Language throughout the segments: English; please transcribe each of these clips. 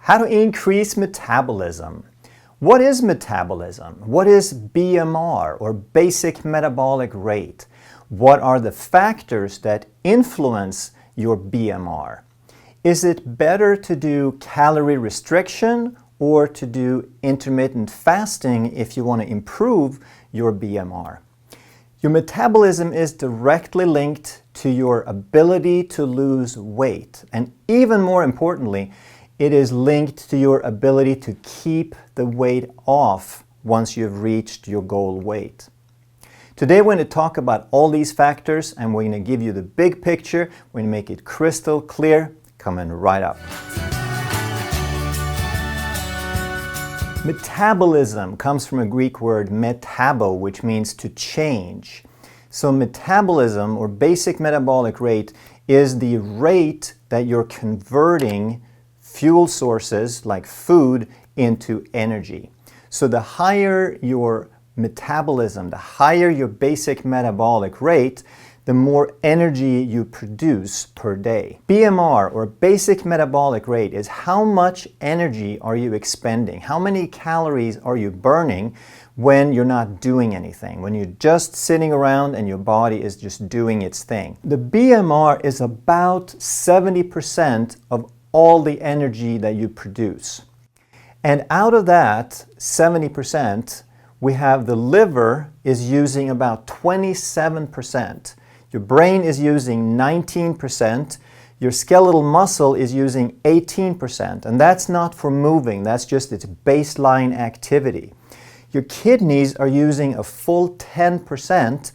How to increase metabolism. What is metabolism? What is BMR, or basic metabolic rate? What are the factors that influence your BMR? Is it better to do calorie restriction or to do intermittent fasting if you want to improve your BMR? Your metabolism is directly linked to your ability to lose weight, and even more importantly, it is linked to your ability to keep the weight off once you've reached your goal weight. Today we're going to talk about all these factors, and we're going to give you the big picture. We're going to make it crystal clear. Coming right up. Metabolism comes from a Greek word metabo, which means to change. So metabolism, or basic metabolic rate, is the rate that you're converting fuel sources like food into energy. So the higher your metabolism, the higher your basic metabolic rate, the more energy you produce per day. BMR, or basic metabolic rate, is how much energy are you expending? How many calories are you burning when you're not doing anything, when you're just sitting around and your body is just doing its thing? The BMR is about 70% of all the energy that you produce. And out of that 70%, we have the liver is using about 27%. Your brain is using 19%. Your skeletal muscle is using 18%. And that's not for moving, that's just its baseline activity. Your kidneys are using a full 10%.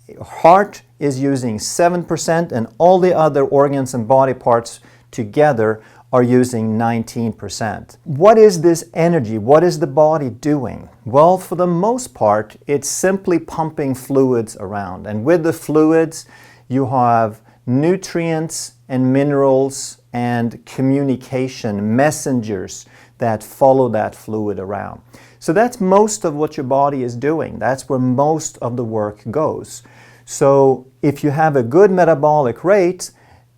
Your heart is using 7%, and all the other organs and body parts together are using 19%. What is this energy? What is the body doing? Well, for the most part, it's simply pumping fluids around. And with the fluids, you have nutrients and minerals and communication messengers that follow that fluid around. So that's most of what your body is doing. That's where most of the work goes. So if you have a good metabolic rate,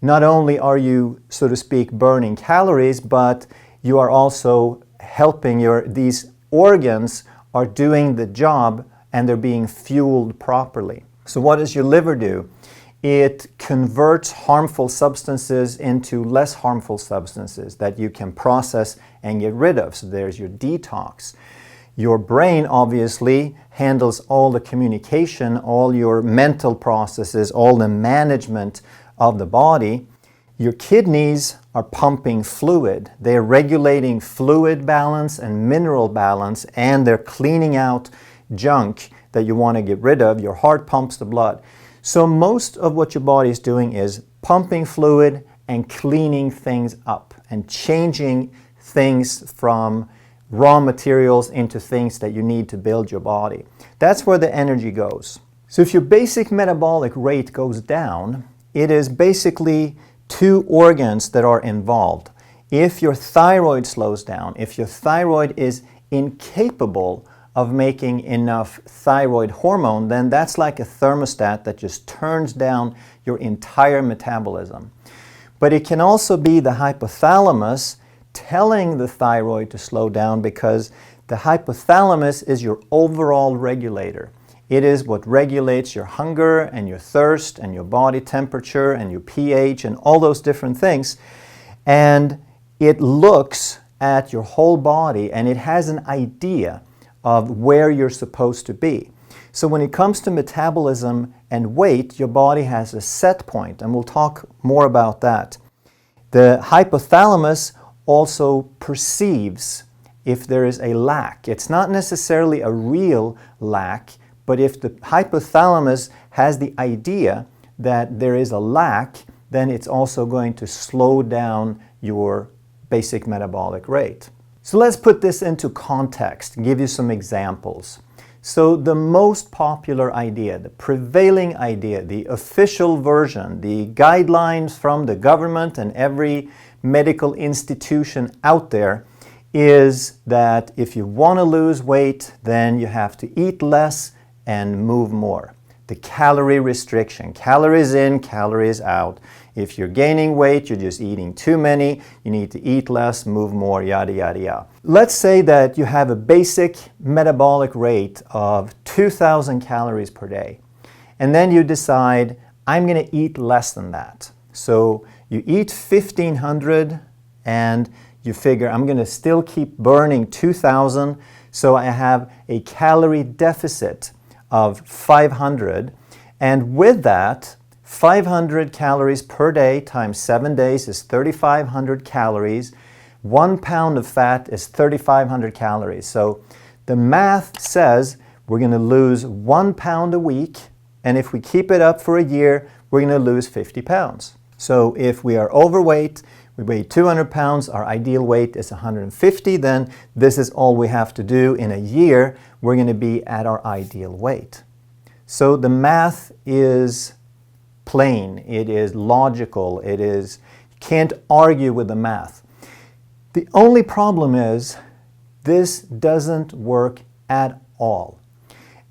not only are you, so to speak, burning calories, but you are also helping these organs are doing the job and they're being fueled properly. So what does your liver do? It converts harmful substances into less harmful substances that you can process and get rid of. So there's your detox. Your brain obviously handles all the communication, all your mental processes, all the management of the body. Your kidneys are pumping fluid. They're regulating fluid balance and mineral balance, and they're cleaning out junk that you want to get rid of. Your heart pumps the blood. So most of what your body is doing is pumping fluid and cleaning things up and changing things from raw materials into things that you need to build your body. That's where the energy goes. So if your basic metabolic rate goes down, it is basically two organs that are involved. If your thyroid slows down, if your thyroid is incapable of making enough thyroid hormone, then that's like a thermostat that just turns down your entire metabolism. But it can also be the hypothalamus telling the thyroid to slow down, because the hypothalamus is your overall regulator. It is what regulates your hunger and your thirst and your body temperature and your pH and all those different things. And it looks at your whole body and it has an idea of where you're supposed to be. So when it comes to metabolism and weight, your body has a set point, and we'll talk more about that. The hypothalamus also perceives if there is a lack. It's not necessarily a real lack, but if the hypothalamus has the idea that there is a lack, then it's also going to slow down your basic metabolic rate. So let's put this into context and give you some examples. So the most popular idea, the prevailing idea, the official version, the guidelines from the government and every medical institution out there is that if you want to lose weight, then you have to eat less and move more. The calorie restriction, calories in, calories out. If you're gaining weight, you're just eating too many, you need to eat less, move more, yada, yada, yada. Let's say that you have a basic metabolic rate of 2,000 calories per day. And then you decide, I'm going to eat less than that. So you eat 1,500 and you figure, I'm going to still keep burning 2,000, so I have a calorie deficit of 500. And with that, 500 calories per day times 7 days is 3,500 calories. 1 pound of fat is 3,500 calories. So the math says we're going to lose 1 pound a week, and if we keep it up for a year, we're going to lose 50 pounds. So if we are overweight, we weigh 200 pounds, our ideal weight is 150, then this is all we have to do. In a year, we're going to be at our ideal weight. So the math is plain, it is logical, you can't argue with the math. The only problem is this doesn't work at all.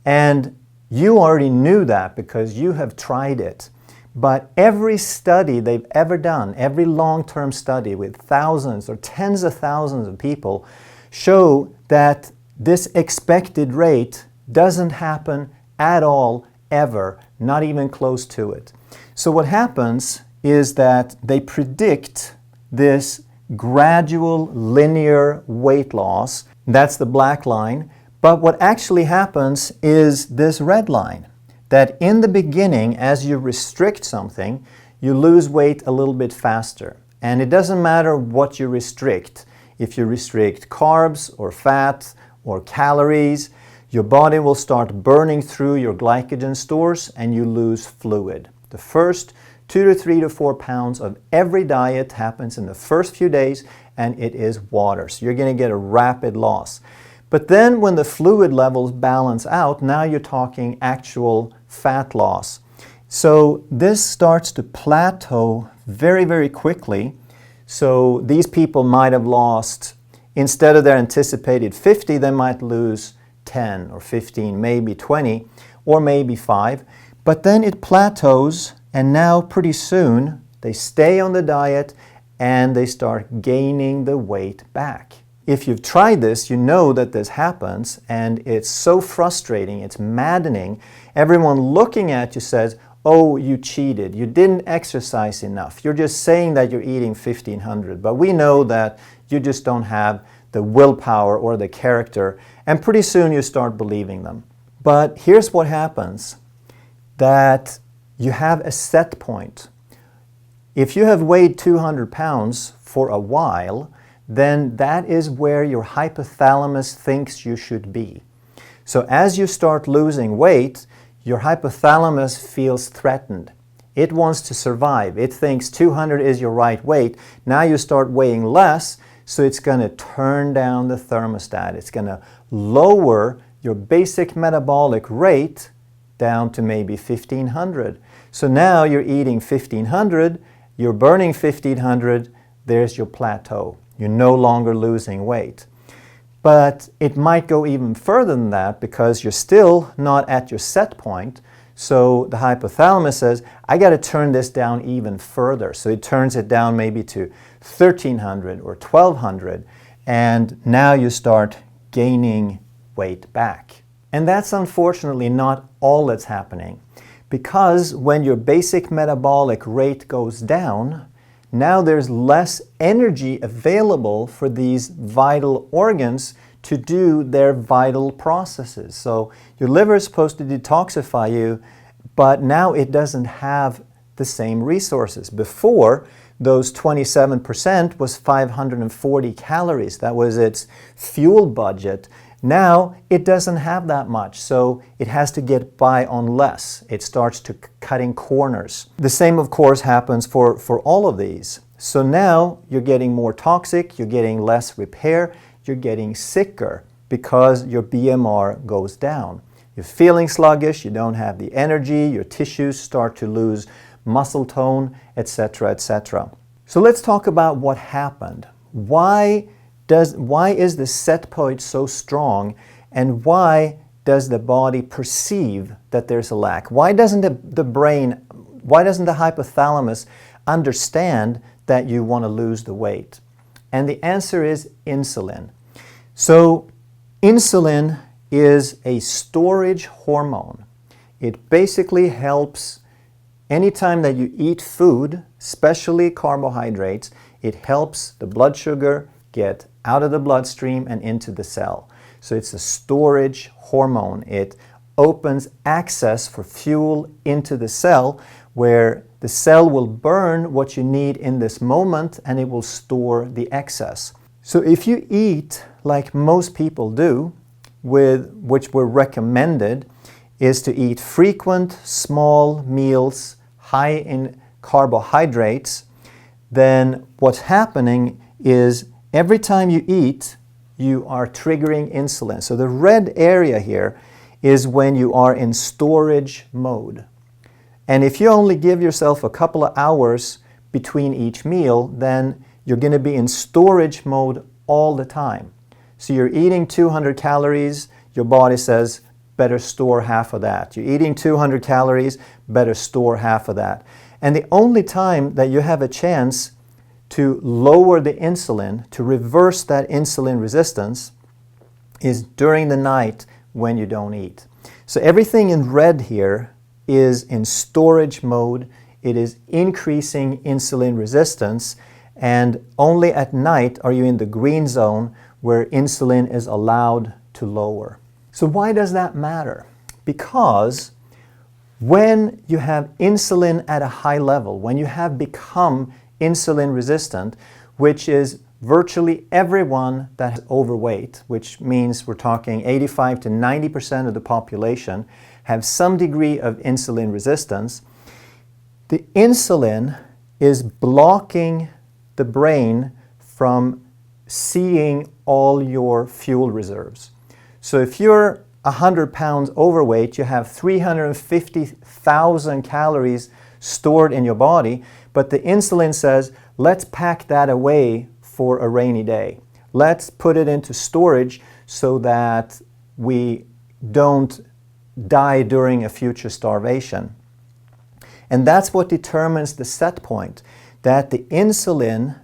And you already knew that because you have tried it. But every study they've ever done, every long-term study with thousands or tens of thousands of people, show that this expected rate doesn't happen at all, ever, not even close to it. So what happens is that they predict this gradual linear weight loss. That's the black line. But what actually happens is this red line. That in the beginning, as you restrict something, you lose weight a little bit faster. And it doesn't matter what you restrict. If you restrict carbs or fat or calories, your body will start burning through your glycogen stores and you lose fluid. The first 2 to 3 to 4 pounds of every diet happens in the first few days, and it is water. So you're going to get a rapid loss. But then when the fluid levels balance out, now you're talking actual fat loss. So this starts to plateau very, very quickly. So these people might have lost, instead of their anticipated 50, they might lose 10 or 15, maybe 20, or maybe 5. But then it plateaus, and now pretty soon they stay on the diet and they start gaining the weight back. If you've tried this, you know that this happens, and it's so frustrating, it's maddening. Everyone looking at you says, oh, you cheated, you didn't exercise enough. You're just saying that you're eating 1,500, but we know that you just don't have the willpower or the character, and pretty soon you start believing them. But here's what happens, that you have a set point. If you have weighed 200 pounds for a while, then that is where your hypothalamus thinks you should be. So as you start losing weight, your hypothalamus feels threatened. It wants to survive. It thinks 200 is your right weight. Now you start weighing less, so it's going to turn down the thermostat. It's going to lower your basic metabolic rate down to maybe 1,500. So now you're eating 1,500, you're burning 1,500, there's your plateau. You're no longer losing weight. But it might go even further than that because you're still not at your set point. So the hypothalamus says, I got to turn this down even further. So it turns it down maybe to 1,300 or 1,200. And now you start gaining weight back. And that's unfortunately not all that's happening. Because when your basic metabolic rate goes down, now there's less energy available for these vital organs to do their vital processes. So your liver is supposed to detoxify you, but now it doesn't have the same resources. Before, those 27% was 540 calories. That was its fuel budget. Now it doesn't have that much, so it has to get by on less. It starts to cutting corners. The same, of course, happens for all of these. So now you're getting more toxic, you're getting less repair, you're getting sicker because your BMR goes down. You're feeling sluggish, you don't have the energy, your tissues start to lose muscle tone, etc., etc. So let's talk about what happened. Why is the set point so strong, and why does the body perceive that there's a lack? Why doesn't the hypothalamus understand that you want to lose the weight? And the answer is insulin. So insulin is a storage hormone. It basically helps anytime that you eat food, especially carbohydrates, it helps the blood sugar get out of the bloodstream and into the cell. So it's a storage hormone. It opens access for fuel into the cell, where the cell will burn what you need in this moment and it will store the excess. So if you eat like most people do, which we're recommended, is to eat frequent small meals high in carbohydrates, then what's happening is every time you eat, you are triggering insulin. So the red area here is when you are in storage mode. And if you only give yourself a couple of hours between each meal, then you're going to be in storage mode all the time. So you're eating 200 calories, your body says, better store half of that. You're eating 200 calories, better store half of that. And the only time that you have a chance to lower the insulin, to reverse that insulin resistance, is during the night when you don't eat. So everything in red here is in storage mode. It is increasing insulin resistance, and only at night are you in the green zone where insulin is allowed to lower. So why does that matter? Because when you have insulin at a high level, when you have become insulin resistant, which is virtually everyone that is overweight, which means we're talking 85 to 90% of the population have some degree of insulin resistance, the insulin is blocking the brain from seeing all your fuel reserves. So if you're 100 pounds overweight, you have 350,000 calories stored in your body, but the insulin says, let's pack that away for a rainy day. Let's put it into storage so that we don't die during a future starvation. And that's what determines the set point, that the insulin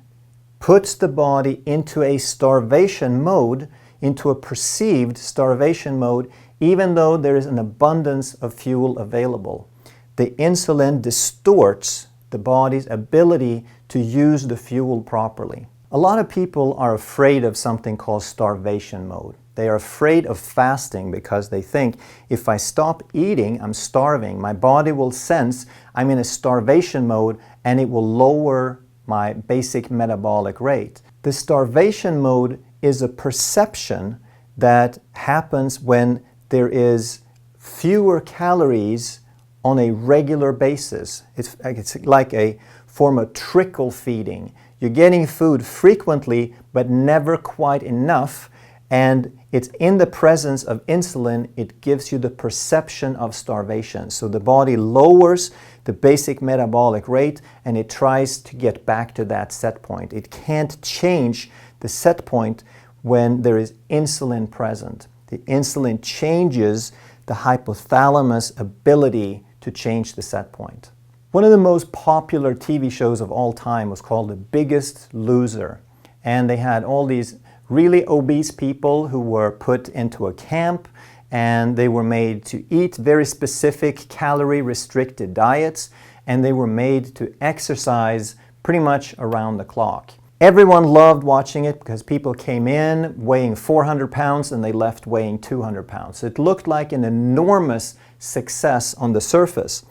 puts the body into a starvation mode, into a perceived starvation mode, even though there is an abundance of fuel available. The insulin distorts the body's ability to use the fuel properly. A lot of people are afraid of something called starvation mode. They are afraid of fasting because they think, if I stop eating, I'm starving. My body will sense I'm in a starvation mode and it will lower my basic metabolic rate. The starvation mode is a perception that happens when there is fewer calories on a regular basis. It's like a form of trickle feeding. You're getting food frequently, but never quite enough, and it's in the presence of insulin, it gives you the perception of starvation. So the body lowers the basic metabolic rate and it tries to get back to that set point. It can't change the set point when there is insulin present. The insulin changes the hypothalamus ability to change the set point. One of the most popular TV shows of all time was called The Biggest Loser. And they had all these really obese people who were put into a camp, and they were made to eat very specific calorie-restricted diets, and they were made to exercise pretty much around the clock. Everyone loved watching it because people came in weighing 400 pounds and they left weighing 200 pounds. So it looked like an enormous success on the surface.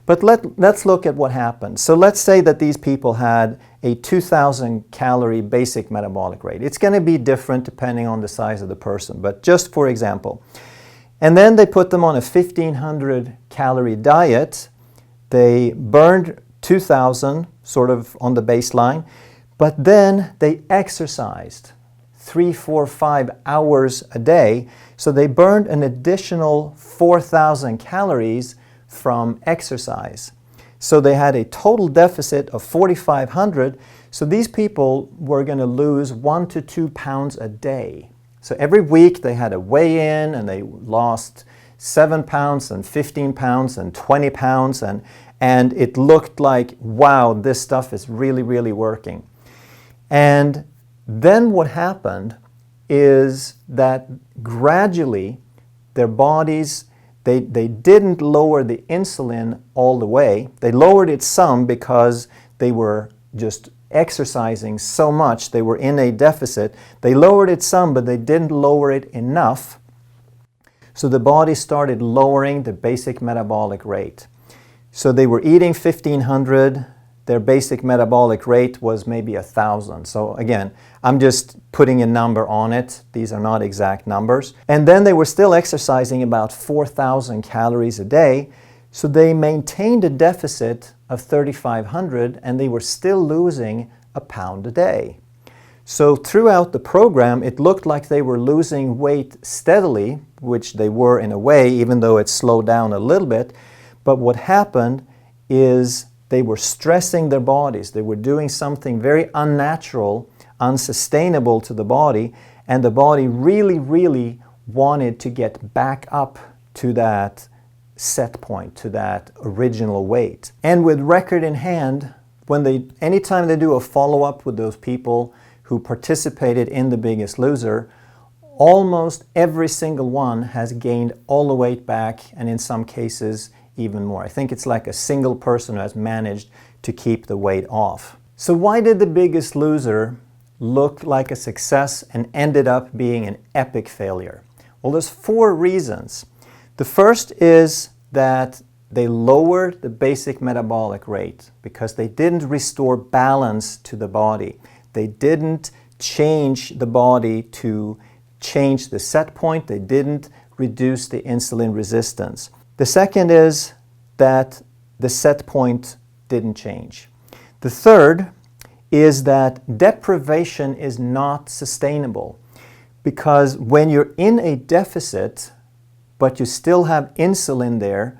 But let's look at what happened. So let's say that these people had a 2,000 calorie basic metabolic rate. It's going to be different depending on the size of the person, but just for example. And then they put them on a 1,500 calorie diet. They burned 2,000 sort of on the baseline, but then they exercised 3, 4, 5 hours a day. So they burned an additional 4,000 calories from exercise. So they had a total deficit of 4,500. So these people were going to lose 1 to 2 pounds a day. So every week they had a weigh-in and they lost 7 pounds and 15 pounds and 20 pounds. and it looked like, wow, this stuff is really, really working. And then what happened is that gradually their bodies, they didn't lower the insulin all the way. They lowered it some because they were just exercising so much. They were in a deficit. They lowered it some, but they didn't lower it enough. So the body started lowering the basic metabolic rate. So they were eating 1,500. Their basic metabolic rate was maybe 1,000. So again, I'm just putting a number on it. These are not exact numbers. And then they were still exercising about 4,000 calories a day. So they maintained a deficit of 3,500 and they were still losing a pound a day. So throughout the program, it looked like they were losing weight steadily, which they were in a way, even though it slowed down a little bit. But what happened is they were stressing their bodies. They were doing something very unnatural, unsustainable to the body, and the body really, really wanted to get back up to that set point, to that original weight. And with record in hand, anytime they do a follow-up with those people who participated in The Biggest Loser, almost every single one has gained all the weight back, and in some cases even more. I think it's like a single person who has managed to keep the weight off. So why did The Biggest Loser look like a success and ended up being an epic failure? Well, there's 4 reasons. The first is that they lowered the basic metabolic rate because they didn't restore balance to the body. They didn't change the body to change the set point. They didn't reduce the insulin resistance. The second is that the set point didn't change. The third is that deprivation is not sustainable, because when you're in a deficit, but you still have insulin there,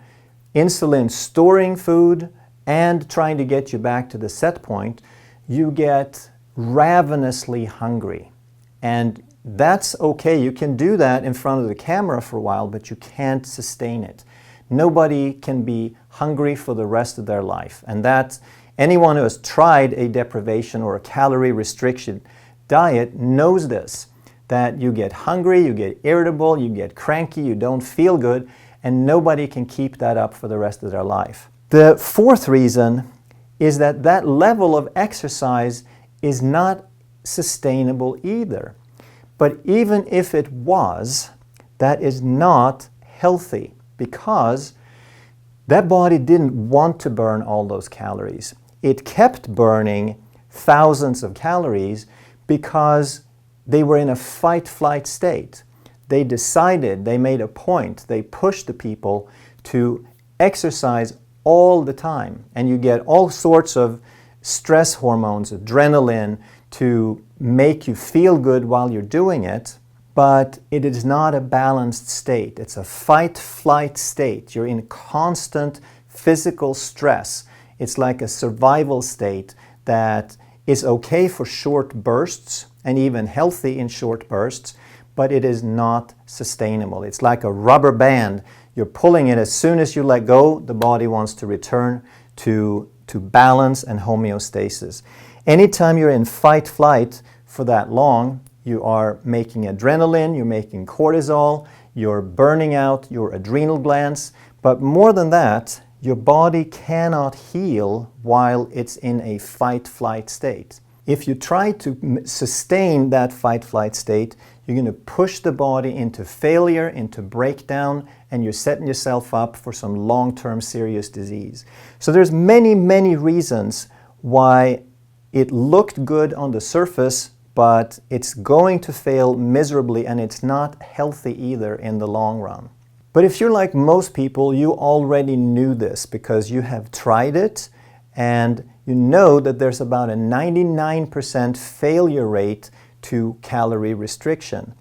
insulin storing food and trying to get you back to the set point, you get ravenously hungry. And that's okay. You can do that in front of the camera for a while, but you can't sustain it. Nobody can be hungry for the rest of their life. And that's anyone who has tried a deprivation or a calorie restriction diet knows this, that you get hungry, you get irritable, you get cranky, you don't feel good, and nobody can keep that up for the rest of their life. The fourth reason is that that level of exercise is not sustainable either. But even if it was, that is not healthy, because that body didn't want to burn all those calories. It kept burning thousands of calories because they were in a fight-flight state. They decided, they made a point, they pushed the people to exercise all the time. And you get all sorts of stress hormones, adrenaline, to make you feel good while you're doing it. But it is not a balanced state. It's a fight-flight state. You're in constant physical stress. It's like a survival state that is okay for short bursts and even healthy in short bursts, but it is not sustainable. It's like a rubber band. You're pulling it. As soon as you let go, the body wants to return to balance and homeostasis. Anytime you're in fight-flight for that long, you are making adrenaline, you're making cortisol, you're burning out your adrenal glands, but more than that, your body cannot heal while it's in a fight-flight state. If you try to sustain that fight-flight state, you're going to push the body into failure, into breakdown, and you're setting yourself up for some long-term serious disease. So there's many, many reasons why it looked good on the surface, but it's going to fail miserably, and it's not healthy either in the long run. But if you're like most people, you already knew this because you have tried it, and you know that there's about a 99% failure rate to calorie restriction.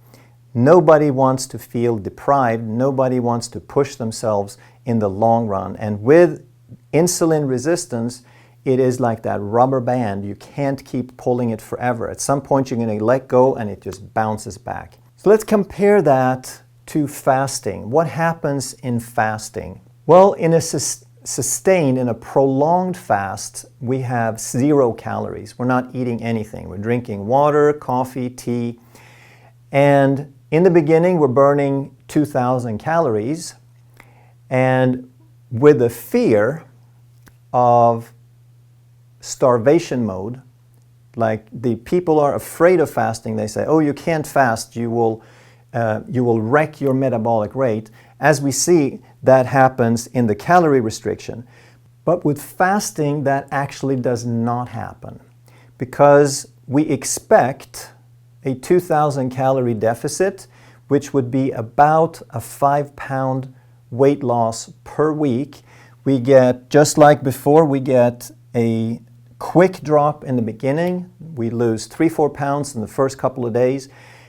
Nobody wants to feel deprived. Nobody wants to push themselves in the long run. And with insulin resistance, it is like that rubber band. You can't keep pulling it forever. At some point, you're going to let go and it just bounces back. So let's compare that to fasting. What happens in fasting? Well, in a sustained in a prolonged fast, we have 0 calories. We're not eating anything. We're drinking water, coffee, tea. And in the beginning, we're burning 2,000 calories. And with the fear of starvation mode, like the people are afraid of fasting, they say, oh, you can't fast, you will wreck your metabolic rate. As we see, that happens in the calorie restriction. But with fasting, that actually does not happen, because we expect a 2,000 calorie deficit, which would be about a 5-pound weight loss per week. We get, just like before, we get a quick drop in the beginning. We lose 3-4 pounds in the first couple of days.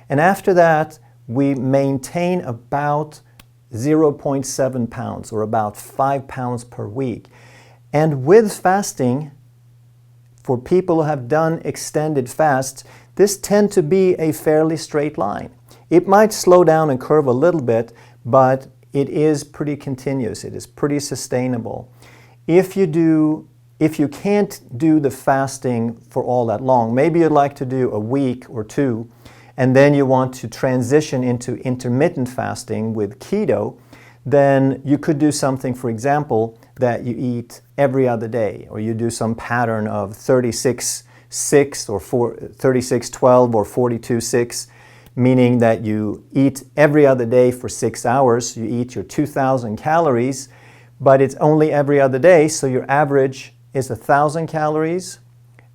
And after that, we maintain about 0.7 pounds, or about 5 pounds per week. And with fasting, for people who have done extended fasts, this tends to be a fairly straight line. It might slow down and curve a little bit, but it is pretty continuous. It is pretty sustainable. If you can't do the fasting for all that long, maybe you'd like to do a week or 2, and then you want to transition into intermittent fasting with keto, then you could do something, for example, that you eat every other day, or you do some pattern of 36-6 or 36-12 or 42-6, meaning that you eat every other day for 6 hours. You eat your 2,000 calories, but it's only every other day, so your average is 1,000 calories,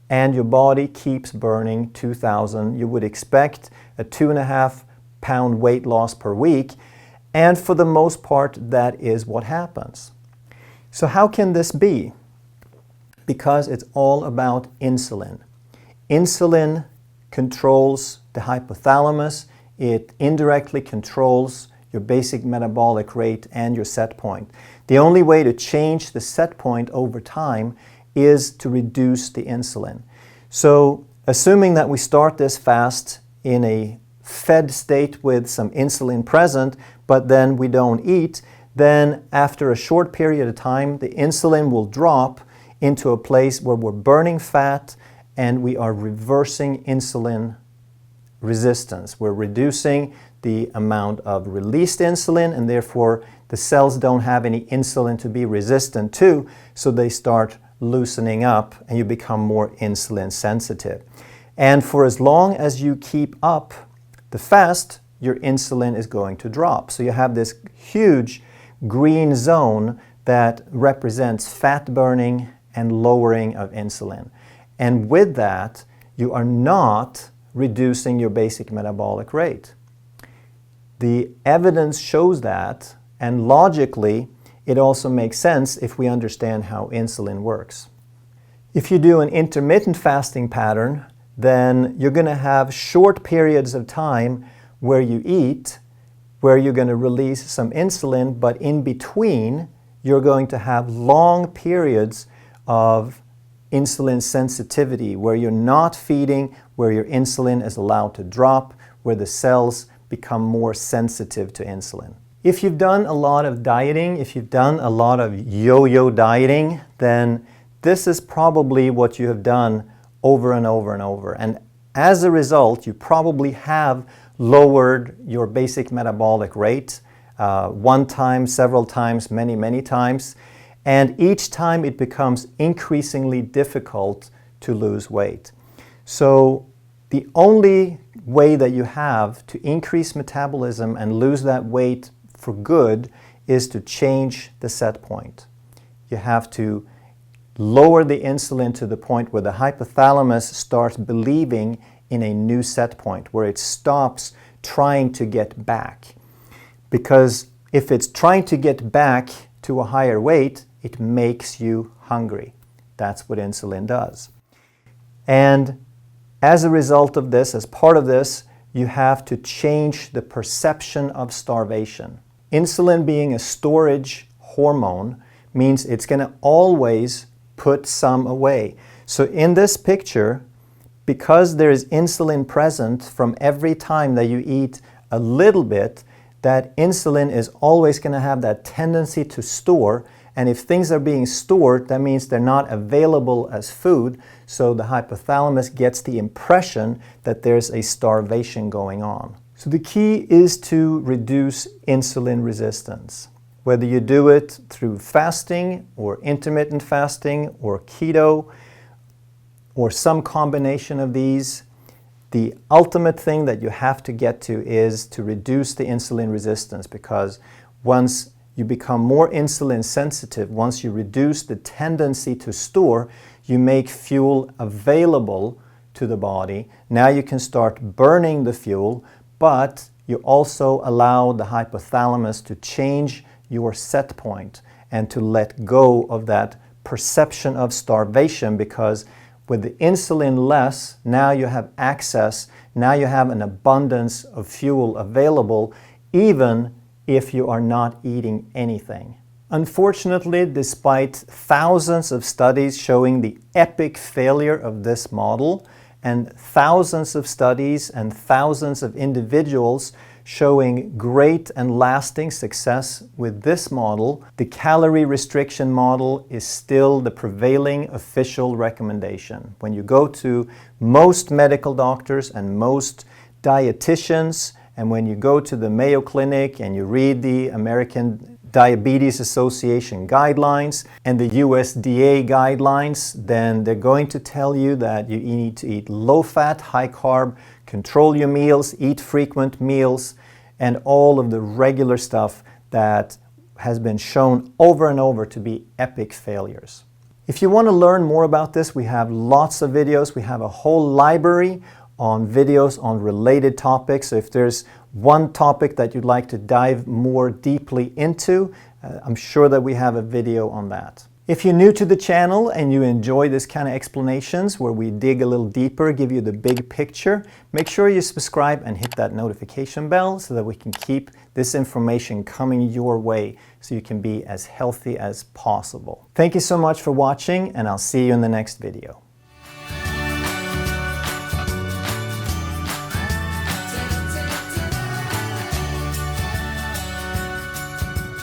and your body keeps burning 2,000. You would expect a 2.5-pound weight loss per week, and for the most part, that is what happens. So how can this be? Because it's all about insulin. Insulin controls the hypothalamus. It indirectly controls your basic metabolic rate and your set point. The only way to change the set point over time is to reduce the insulin. So assuming that we start this fast in a fed state with some insulin present, but then we don't eat, then after a short period of time, the insulin will drop into a place where we're burning fat and we are reversing insulin resistance. We're reducing the amount of released insulin, and therefore the cells don't have any insulin to be resistant to, so they start loosening up and you become more insulin sensitive. And for as long as you keep up the fast, your insulin is going to drop. So you have this huge green zone that represents fat burning and lowering of insulin. And with that, you are not reducing your basic metabolic rate. The evidence shows that, and logically, it also makes sense if we understand how insulin works. If you do an intermittent fasting pattern, then you're going to have short periods of time where you eat, where you're going to release some insulin, but in between, you're going to have long periods of insulin sensitivity, where you're not feeding, where your insulin is allowed to drop, where the cells become more sensitive to insulin. If you've done a lot of dieting, if you've done a lot of yo-yo dieting, then this is probably what you have done over and over and over. And as a result, you probably have lowered your basic metabolic rate one time, several times, many times. And each time it becomes increasingly difficult to lose weight. So the only way that you have to increase metabolism and lose that weight for good is to change the set point. You have to lower the insulin to the point where the hypothalamus starts believing in a new set point, where it stops trying to get back. Because if it's trying to get back to a higher weight, it makes you hungry. That's what insulin does. And as a result of this, as part of this, you have to change the perception of starvation. Insulin, being a storage hormone, means it's going to always put some away. So in this picture, because there is insulin present from every time that you eat a little bit, that insulin is always going to have that tendency to store, And if things are being stored, that means they're not available as food. So the hypothalamus gets the impression that there's a starvation going on. So the key is to reduce insulin resistance. Whether you do it through fasting or intermittent fasting or keto or some combination of these, the ultimate thing that you have to get to is to reduce the insulin resistance, because once you become more insulin sensitive, once you reduce the tendency to store, you make fuel available to the body. Now you can start burning the fuel, but you also allow the hypothalamus to change your set point and to let go of that perception of starvation, because with the insulin less, now you have access, now you have an abundance of fuel available, even if you are not eating anything. Unfortunately, despite thousands of studies showing the epic failure of this model, and thousands of studies and thousands of individuals showing great and lasting success with this model, the calorie restriction model is still the prevailing official recommendation. When you go to most medical doctors and most dietitians, and when you go to the Mayo Clinic and you read the American Diabetes Association guidelines and the USDA guidelines, then they're going to tell you that you need to eat low-fat, high-carb, control your meals, eat frequent meals, and all of the regular stuff that has been shown over and over to be epic failures. If you want to learn more about this, we have lots of videos. We have a whole library on videos on related topics. So if there's one topic that you'd like to dive more deeply into, I'm sure that we have a video on that. If you're new to the channel and you enjoy this kind of explanations where we dig a little deeper, give you the big picture, make sure you subscribe and hit that notification bell so that we can keep this information coming your way so you can be as healthy as possible. Thank you so much for watching, and I'll see you in the next video.